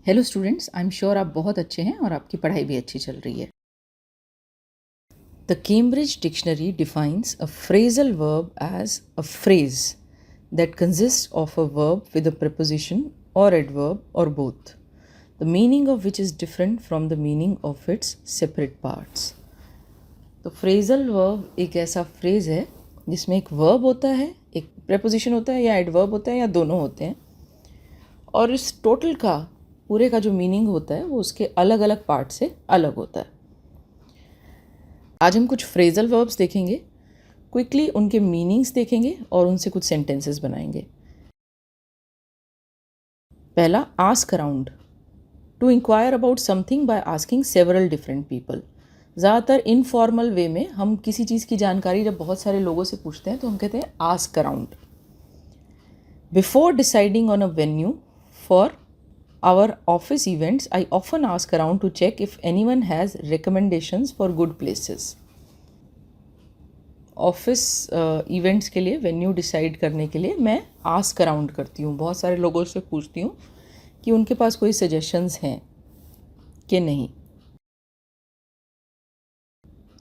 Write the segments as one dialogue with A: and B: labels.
A: Hello students, I am sure आप बहुत अच्छे हैं और आपकी पढ़ाई भी अच्छी चल रही है। The Cambridge dictionary defines a phrasal verb as a phrase that consist of a verb with a preposition or adverb or both, the meaning of which is different from the meaning of its separate parts. तो phrasal verb एक ऐसा phrase है जिसमें एक verb होता है, एक preposition होता है या एडवर्ब होता है या दोनों होते हैं, और इस टोटल का पूरे का जो मीनिंग होता है वो उसके अलग अलग पार्ट से अलग होता है। आज हम कुछ फ्रेजल वर्ब्स देखेंगे, क्विकली उनके मीनिंग्स देखेंगे और उनसे कुछ सेंटेंसेस बनाएंगे। पहला, ask around, to inquire about something by asking several different people. ज़्यादातर इनफॉर्मल वे में हम किसी चीज़ की जानकारी जब बहुत सारे लोगों से पूछते हैं तो हम कहते हैं ask around. Before deciding on a venue for our office events, I often ask around to check if anyone has recommendations for good places. Office events के लिए वेन्यू डिसाइड करने के लिए मैं आस्क अराउंड करती हूँ, बहुत सारे लोगों से पूछती हूँ कि उनके पास कोई सजेशंस हैं कि नहीं।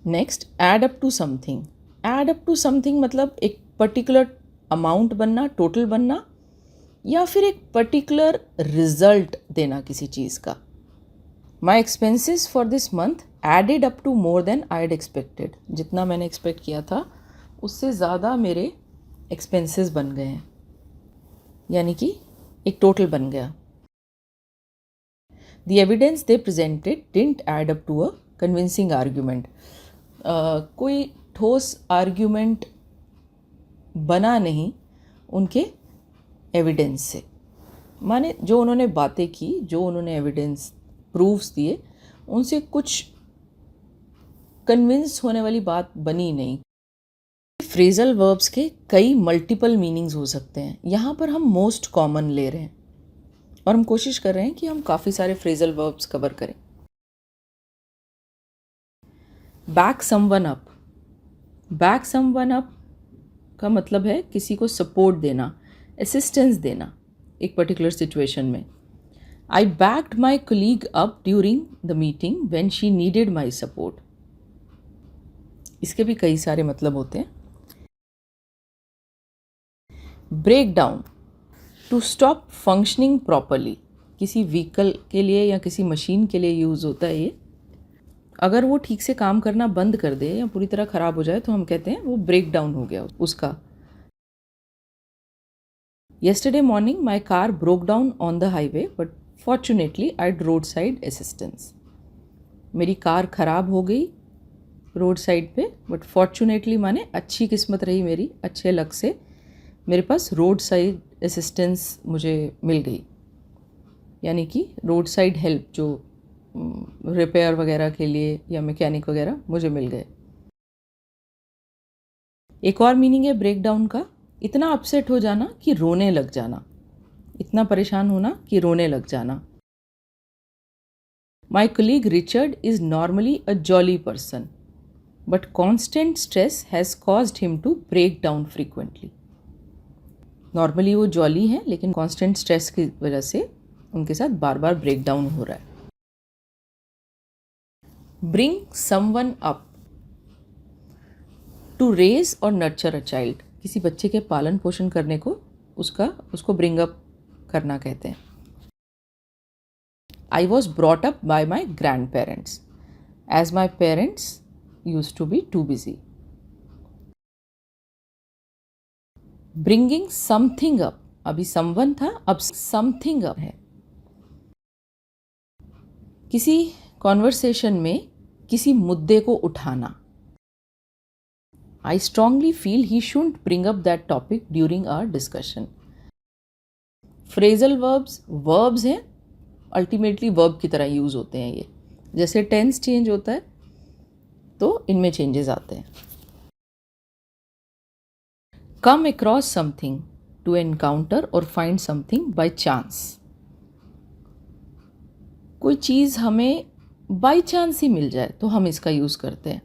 A: Next, add up to something. Add up to something मतलब एक पर्टिकुलर अमाउंट बनना, टोटल बनना, या फिर एक पर्टिकुलर रिजल्ट देना किसी चीज़ का। My expenses for this month added up to more than I had expected. जितना मैंने एक्सपेक्ट किया था उससे ज़्यादा मेरे एक्सपेंसेस बन गए हैं, यानी कि एक टोटल बन गया। The evidence they presented didn't add up to a convincing argument. कोई ठोस आर्ग्यूमेंट बना नहीं उनके एविडेंस से, माने जो उन्होंने बातें की, जो उन्होंने एविडेंस प्रूफ्स दिए, उनसे कुछ कन्विंस होने वाली बात बनी नहीं। फ्रेजल वर्ब्स के कई मल्टीपल मीनिंग्स हो सकते हैं, यहाँ पर हम मोस्ट कॉमन ले रहे हैं और हम कोशिश कर रहे हैं कि हम काफ़ी सारे फ्रेजल वर्ब्स कवर करें। Back someone up. Back someone up का मतलब है किसी को सपोर्ट देना, असिस्टेंस देना एक पर्टिकुलर सिचुएशन में। I backed my colleague up during the meeting when she needed my support. इसके भी कई सारे मतलब होते हैं। Break down, to stop functioning properly. किसी व्हीकल के लिए या किसी मशीन के लिए यूज़ होता है ये। अगर वो ठीक से काम करना बंद कर दे या पूरी तरह ख़राब हो जाए तो हम कहते हैं वो ब्रेक डाउन हो गया उसका। Yesterday morning, my car broke down on the highway, but fortunately, I had roadside assistance. मेरी कार ख़राब हो गई रोड साइड पे, बट फॉर्चुनेटली माने अच्छी किस्मत रही मेरी, अच्छे लक से मेरे पास रोड साइड असिस्टेंस मुझे मिल गई, यानी कि रोड साइड हेल्प जो रिपेयर वगैरह के लिए या मैकेनिक वगैरह मुझे मिल गए। एक और मीनिंग है ब्रेक डाउन का, इतना अपसेट हो जाना कि रोने लग जाना, इतना परेशान होना कि रोने लग जाना। My colleague Richard is normally a jolly person, but constant stress has caused him to break down frequently. Normally वो जॉली हैं, लेकिन कॉन्स्टेंट स्ट्रेस की वजह से उनके साथ बार बार ब्रेक डाउन हो रहा है। Bring someone up, to raise or nurture a child. किसी बच्चे के पालन पोषण करने को उसको ब्रिंग अप करना कहते हैं। I was brought up by my grandparents as my parents use to be too busy. Bringing something up, अभी समवन था, अब समथिंग अप है। किसी कॉन्वर्सेशन में किसी मुद्दे को उठाना। I strongly feel he shouldn't bring up that topic during our discussion. Phrasal verbs हैं, अल्टीमेटली वर्ब की तरह यूज़ होते हैं ये। जैसे टेंस चेंज होता है तो इनमें चेंजेस आते हैं। Come across something, to encounter or find something by chance. कोई चीज़ हमें बाय चांस ही मिल जाए तो हम इसका यूज़ करते हैं।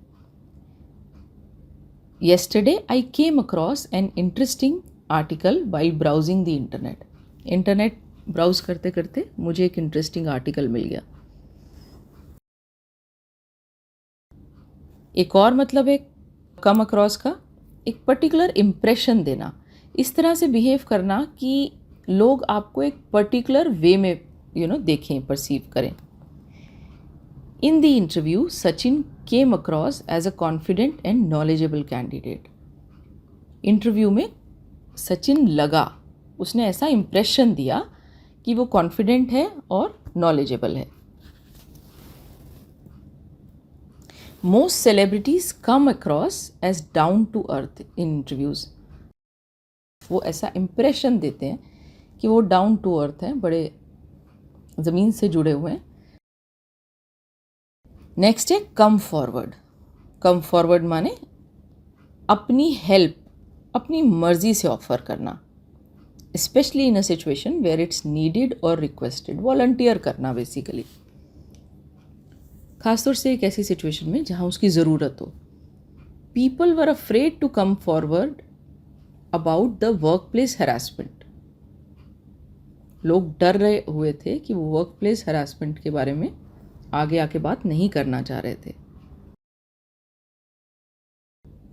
A: Yesterday, I came across an interesting article while browsing the internet. Internet browse करते करते मुझे एक इंटरेस्टिंग आर्टिकल मिल गया। एक और मतलब है कम अक्रॉस का, एक पर्टिकुलर इम्प्रेशन देना, इस तरह से बिहेव करना कि लोग आपको एक पर्टिकुलर वे में देखें, परसीव करें। In the interview Sachin came across as a confident and knowledgeable candidate. Interview में सचिन लगा, उसने ऐसा इम्प्रेशन दिया कि वो कॉन्फिडेंट है और नॉलेजेबल है। Most celebrities come across as down to earth in interviews. वो ऐसा इम्प्रेशन देते हैं कि वो डाउन टू अर्थ हैं, बड़े ज़मीन से जुड़े हुए हैं। नेक्स्ट है कम फॉरवर्ड। कम फॉरवर्ड माने अपनी हेल्प अपनी मर्जी से ऑफर करना, specially in a situation where it's needed or requested. Volunteer करना बेसिकली, खासतौर से एक ऐसी सिचुएशन में जहाँ उसकी ज़रूरत हो। People were afraid to come forward about the workplace harassment. लोग डर रहे हुए थे कि वो वर्क प्लेस हरासमेंट के बारे में आगे आके बात नहीं करना चाह रहे थे।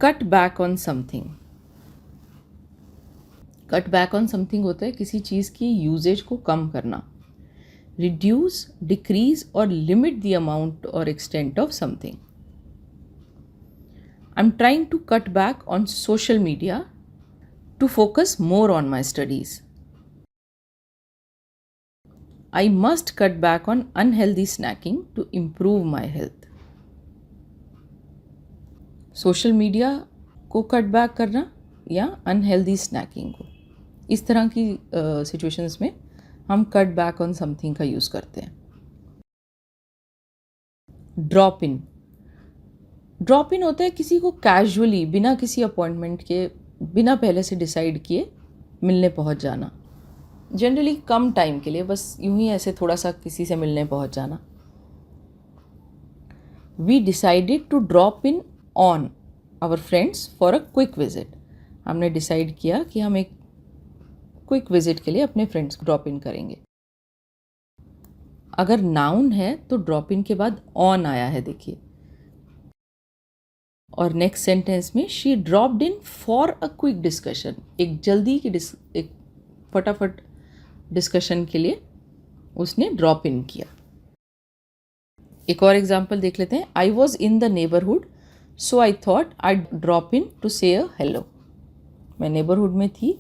A: Cut back on something. Cut back on something होता है किसी चीज़ की यूजेज को कम करना। रिड्यूस, डिक्रीज और लिमिट द अमाउंट और extent of something. I am trying to cut back on social media to focus more on my studies. I must cut back on unhealthy snacking to improve my health. Social media को cut back करना या unhealthy snaking को, इस तरह की situations में हम cut back on something का यूज़ करते हैं। Drop in. ड्रॉप इन होता है किसी को कैजुअली, बिना किसी अपॉइंटमेंट के, बिना पहले से डिसाइड किए मिलने पहुंच जाना। जनरली कम टाइम के लिए, बस यूं ही ऐसे थोड़ा सा किसी से मिलने पहुंच जाना। We decided to drop in on our friends for a quick visit. हमने डिसाइड किया कि हम एक क्विक विजिट के लिए अपने फ्रेंड्स को ड्रॉप इन करेंगे। अगर नाउन है तो ड्रॉप इन के बाद ऑन आया है, देखिए। और नेक्स्ट सेंटेंस में she dropped in for a quick discussion, एक जल्दी की एक फटाफट डिस्कशन के लिए उसने ड्रॉप इन किया। एक और एग्जाम्पल देख लेते हैं। I was in the neighbourhood so I thought I drop in to say a hello. मैं नेबरहुड में थी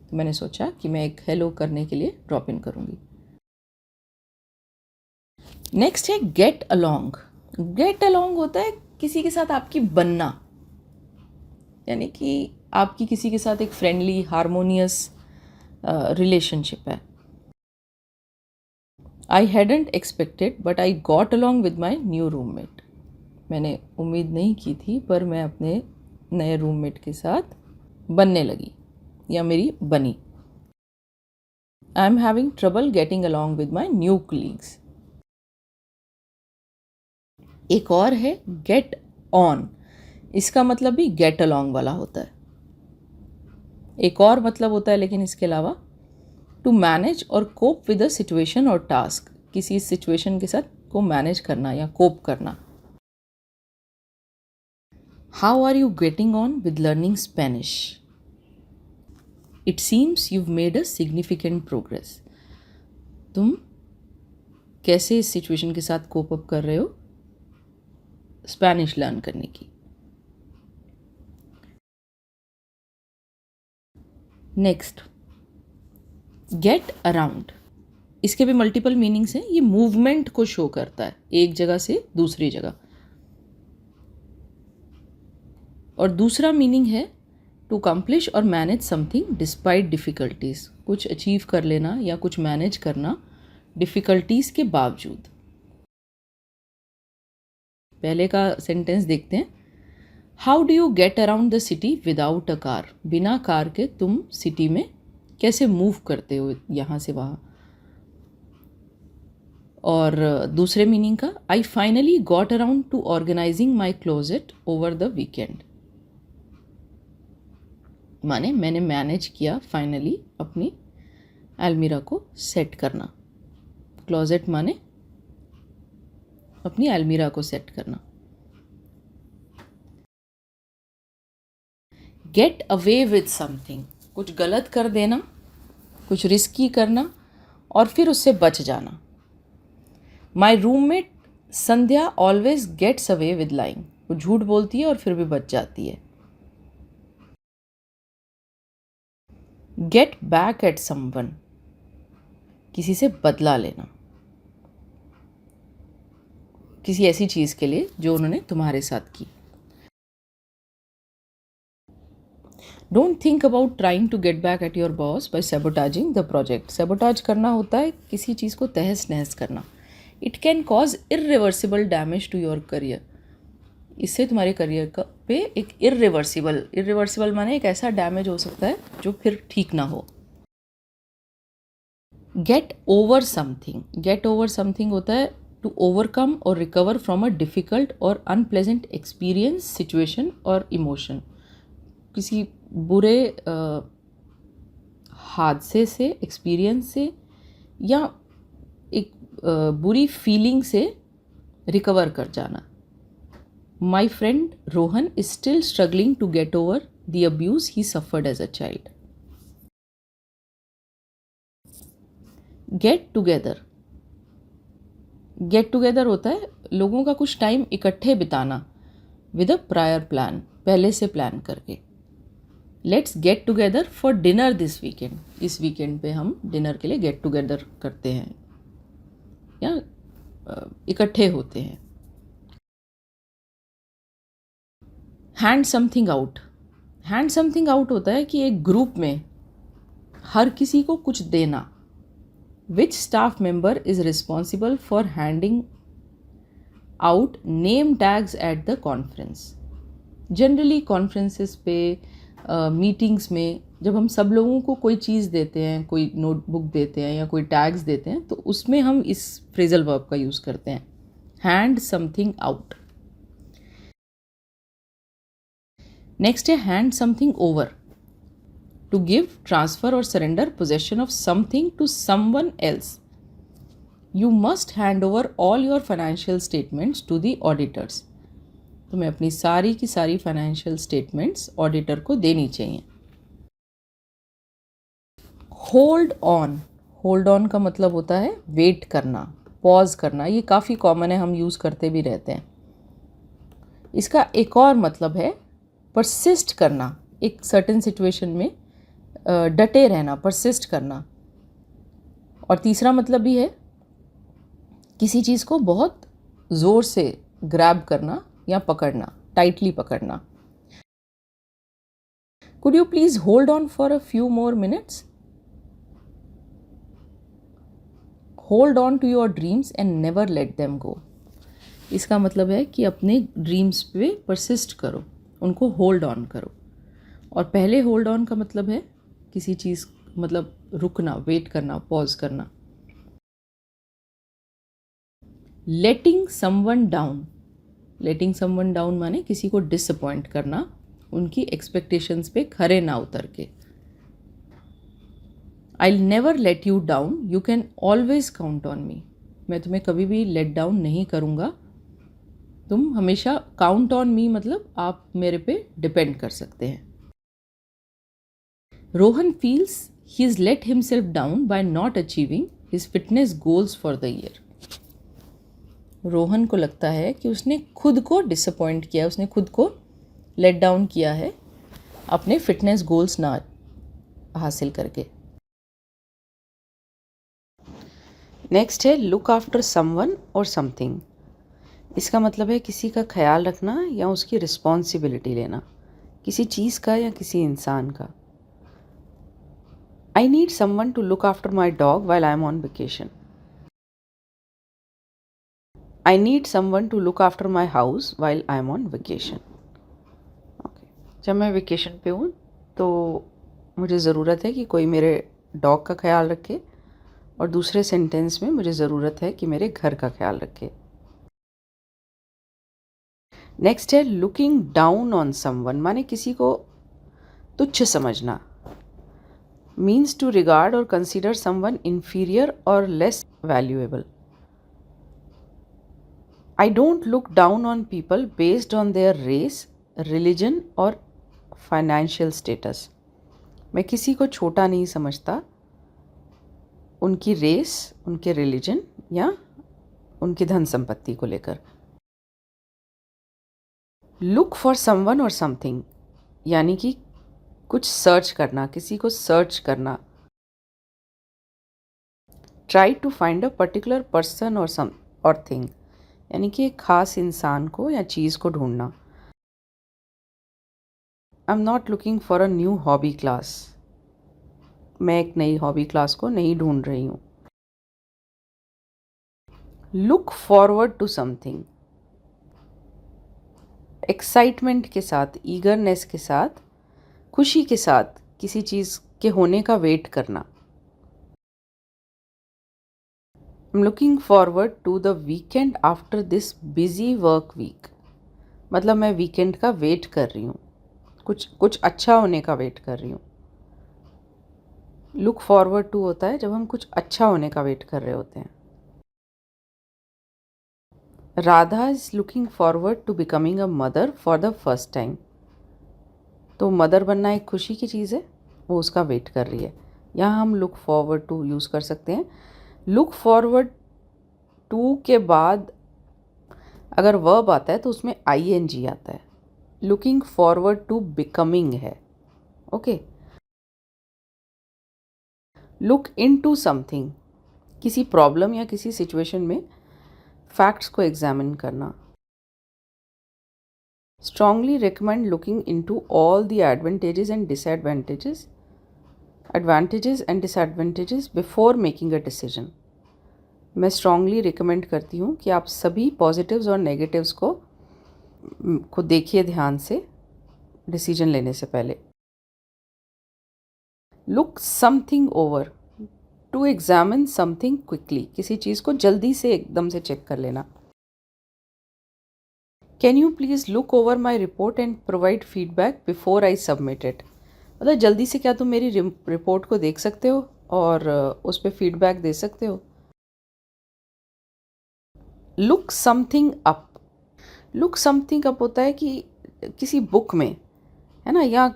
A: तो मैंने सोचा कि मैं एक हेलो करने के लिए ड्रॉप इन करूँगी। नेक्स्ट है गेट अलॉन्ग। गेट अलॉन्ग होता है किसी के साथ आपकी बनना, यानी कि आपकी किसी के साथ एक फ्रेंडली हारमोनियस रिलेशनशिप है। I hadn't expected but I got along with my new roommate. मैंने उम्मीद नहीं की थी पर मैं अपने नए रूममेट के साथ बनने लगी या मेरी बनी। I am having trouble getting along with my new colleagues. एक और है गेट ऑन, इसका मतलब भी गेट अलॉन्ग वाला होता है। एक और मतलब होता है लेकिन इसके अलावा, टू मैनेज और कोप विद अ सिचुएशन और टास्क, किसी सिचुएशन के साथ को मैनेज करना या कोप करना। How are you getting on with learning Spanish? It seems you've made a significant progress. तुम कैसे इस सिचुएशन के साथ कोप अप कर रहे हो स्पेनिश लर्न करने की। Next, get around. इसके भी मल्टीपल मीनिंग्स हैं। ये मूवमेंट को शो करता है एक जगह से दूसरी जगह। और दूसरा मीनिंग है टू अकम्प्लिश और मैनेज समथिंग डिस्पाइट डिफ़िकल्टीज, कुछ अचीव कर लेना या कुछ मैनेज करना डिफ़िकल्टीज के बावजूद। पहले का सेंटेंस देखते हैं। How do you get around the city without a car? बिना कार के तुम सिटी में कैसे मूव करते हो यहाँ से वहाँ। और दूसरे मीनिंग का, I finally got around to organising my closet over the weekend, माने मैंने मैनेज किया फाइनली अपनी अलमीरा को सेट करना। क्लोजेट माने अपनी अलमीरा को सेट करना। गेट अवे विथ समथिंग, कुछ गलत कर देना, कुछ रिस्की करना और फिर उससे बच जाना। My roommate Sandhya always gets away with lying, वो झूठ बोलती है और फिर भी बच जाती है। गेट बैक एट समवन, किसी से बदला लेना, किसी ऐसी चीज़ के लिए जो उन्होंने तुम्हारे साथ की। Don't think about trying to get back at your boss by sabotaging the project. Sabotage करना होता है किसी चीज़ को तहस नहस करना। It can cause irreversible damage to your career, इससे तुम्हारे करियर का पे एक इरिवर्सिबल माने एक ऐसा डैमेज हो सकता है जो फिर ठीक ना हो। Get over something, get over something होता है टू ओवरकम और रिकवर फ्रॉम अ डिफ़िकल्ट और अनप्लेजेंट एक्सपीरियंस, सिचुएशन और इमोशन। किसी बुरे हादसे से, एक्सपीरियंस से या एक बुरी फीलिंग से रिकवर कर जाना। My friend Rohan is still struggling to get over the abuse he suffered as a child. Get together, get together होता है लोगों का कुछ टाइम इकट्ठे बिताना विद अ प्रायर प्लान, पहले से प्लान करके। Let's get together for dinner this weekend, इस वीकेंड पे हम डिनर के लिए गेट टुगेदर करते हैं या इकट्ठे होते हैं। Hand something out, hand something out होता है कि एक ग्रुप में हर किसी को कुछ देना। Which staff member is responsible for handing out name tags at the conference. Generally conferences पे, मीटिंग्स में जब हम सब लोगों को कोई चीज़ देते हैं, कोई नोटबुक देते हैं या कोई टैग्स देते हैं, तो उसमें हम इस फ्रेजल वर्ब का यूज़ करते हैं, हैंड समथिंग आउट। नेक्स्ट है hand something over, to give, transfer और surrender possession of something to someone else. You must hand over all your financial statements to the auditors. तुम्हें अपनी सारी की सारी फाइनेंशियल स्टेटमेंट्स ऑडिटर को देनी चाहिए। होल्ड ऑन, होल्ड ऑन का मतलब होता है वेट करना, पॉज करना। ये काफ़ी कॉमन है, हम यूज़ करते भी रहते हैं। इसका एक और मतलब है परसिस्ट करना, एक सर्टेन सिचुएशन में डटे रहना, परसिस्ट करना। और तीसरा मतलब भी है किसी चीज़ को बहुत ज़ोर से ग्रैब करना या पकड़ना, टाइटली पकड़ना। Could you please hold on for a few more minutes. Hold on to your dreams and never let them go. इसका मतलब है कि अपने ड्रीम्स पे परसिस्ट करो, उनको होल्ड ऑन करो। और पहले होल्ड ऑन का मतलब है किसी चीज़, मतलब रुकना, वेट करना, पॉज करना। लेटिंग समवन डाउन, लेटिंग समवन डाउन माने किसी को डिसअपॉइंट करना, उनकी एक्सपेक्टेशंस पे खरे ना उतर के। I never let you down, you can always count on me. मैं तुम्हें कभी भी लेट डाउन नहीं करूँगा, तुम हमेशा काउंट ऑन मी, मतलब आप मेरे पे डिपेंड कर सकते हैं। Rohan feels he is late himself down by not achieving his fitness goals for the year. Rohan को लगता है कि उसने खुद को डिसअपॉइंट किया, उसने खुद को लेट डाउन किया है अपने फिटनेस गोल्स ना हासिल करके। नेक्स्ट है लुक आफ्टर समवन और समथिंग। इसका मतलब है किसी का ख्याल रखना या उसकी रिस्पॉन्सिबिलिटी लेना, किसी चीज़ का या किसी इंसान का। I need someone to look after my dog while I am on vacation. I need someone to look after my house while I am on vacation. Okay, जब मैं वेकेशन पे हूँ तो मुझे ज़रूरत है कि कोई मेरे डॉग का ख्याल रखे, और दूसरे सेंटेंस में मुझे ज़रूरत है कि मेरे घर का ख्याल रखे। नेक्स्ट है लुकिंग डाउन ऑन समवन, माने किसी को तुच्छ समझना। means to regard or consider someone inferior or less valuable. I don't look down on people based on their race, religion or financial status. मैं किसी को छोटा नहीं समझता उनकी रेस, उनके रिलीजन या उनकी धन संपत्ति को लेकर. लुक फॉर समवन और समथिंग यानी कि कुछ सर्च करना, किसी को सर्च करना. Try to find a particular person और थिंग यानी कि एक खास इंसान को या चीज़ को ढूंढना. I am not looking for a new hobby class. मैं एक नई हॉबी क्लास को नहीं ढूंढ रही हूँ. Look forward to something excitement के साथ, ईगरनेस के साथ, खुशी के साथ किसी चीज़ के होने का वेट करना. I am looking forward to the weekend after this busy work week. मतलब मैं वीकेंड का वेट कर रही हूँ, कुछ अच्छा होने का वेट कर रही हूँ. लुक फॉरवर्ड टू होता है जब हम कुछ अच्छा होने का वेट कर रहे होते हैं. Radha is looking forward to becoming a mother for the first time. तो मदर बनना एक खुशी की चीज़ है, वो उसका वेट कर रही है. यहाँ हम लुक फॉरवर्ड टू यूज़ कर सकते हैं. लुक फॉरवर्ड टू के बाद अगर वर्ब आता है तो उसमें ing आता है. लुकिंग फॉरवर्ड टू बिकमिंग है. ओके. लुक इनटू समथिंग किसी प्रॉब्लम या किसी सिचुएशन में फैक्ट्स को एग्जामिन करना. Strongly recommend looking into all the advantages and disadvantages before making a decision. मैं strongly recommend करती हूँ कि आप सभी positives और negatives को देखिए ध्यान से decision लेने से पहले. Look something over to examine something quickly. किसी चीज़ को जल्दी से एकदम से चेक कर लेना. Can you please look over my report and provide feedback before I submit it? मतलब जल्दी से क्या तुम मेरी रिपोर्ट को देख सकते हो और उस पर फीडबैक दे सकते हो. Look something up. Look something up होता है कि किसी बुक में, है ना, या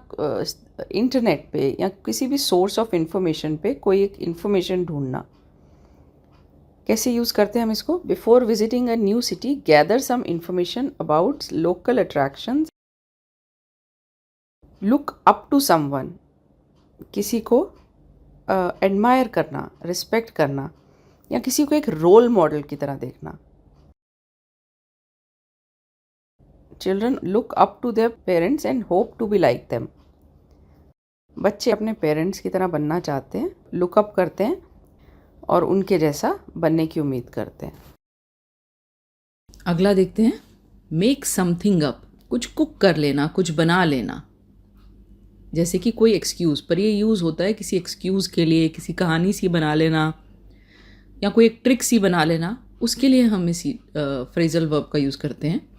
A: इंटरनेट पे या किसी भी सोर्स ऑफ इंफॉर्मेशन पे कोई एक इंफॉर्मेशन ढूंढना. कैसे यूज़ करते हैं हम इसको? Before visiting a new city gather some information about local attractions. Look up to someone किसी को एडमायर करना, रिस्पेक्ट करना या किसी को एक रोल मॉडल की तरह देखना. Children look up to their parents and hope to be like them. बच्चे अपने पेरेंट्स की तरह बनना चाहते हैं, लुक अप करते हैं और उनके जैसा बनने की उम्मीद करते हैं. अगला देखते हैं. Make something up. कुछ कुक कर लेना, कुछ बना लेना. जैसे कि कोई एक्सक्यूज़, पर ये यूज़ होता है किसी एक्सक्यूज़ के लिए, किसी कहानी सी बना लेना या कोई एक ट्रिक सी बना लेना. उसके लिए हम इसी फ्रेजल वर्ब का यूज़ करते हैं.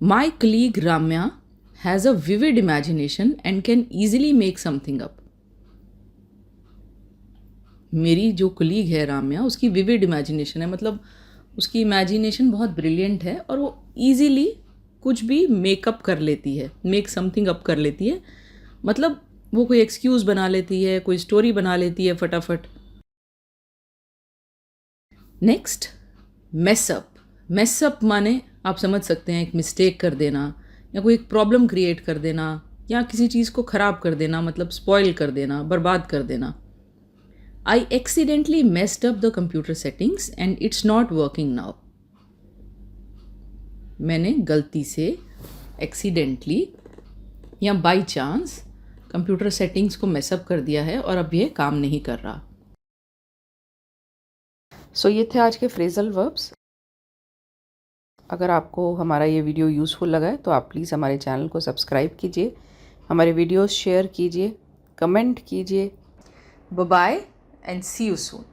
A: My colleague Ramya has a vivid imagination and can easily make something up. मेरी जो कलीग है राम्या, उसकी विविड इमेजिनेशन है, मतलब उसकी इमेजिनेशन बहुत ब्रिलियंट है और वो ईजीली कुछ भी मेकअप कर लेती है, मेक समथिंग अप कर लेती है. मतलब वो कोई एक्सक्यूज़ बना लेती है, कोई स्टोरी बना लेती है फटाफट. Next, mess up. मेसअप माने आप समझ सकते हैं एक मिस्टेक कर देना या कोई एक प्रॉब्लम क्रिएट कर देना या किसी चीज़ को ख़राब कर देना, मतलब स्पॉइल कर देना, बर्बाद कर देना. I accidentally messed up the computer settings and it's not working now. मैंने गलती से एक्सीडेंटली या बाई चांस कंप्यूटर सेटिंग्स को मेसअप कर दिया है और अब ये काम नहीं कर रहा. सो ये थे आज के फ्रेजल वर्ब्स. अगर आपको हमारा ये वीडियो यूज़फुल लगा है तो आप प्लीज़ हमारे चैनल को सब्सक्राइब कीजिए, हमारे वीडियोस शेयर कीजिए, कमेंट कीजिए. Bye bye and see you soon.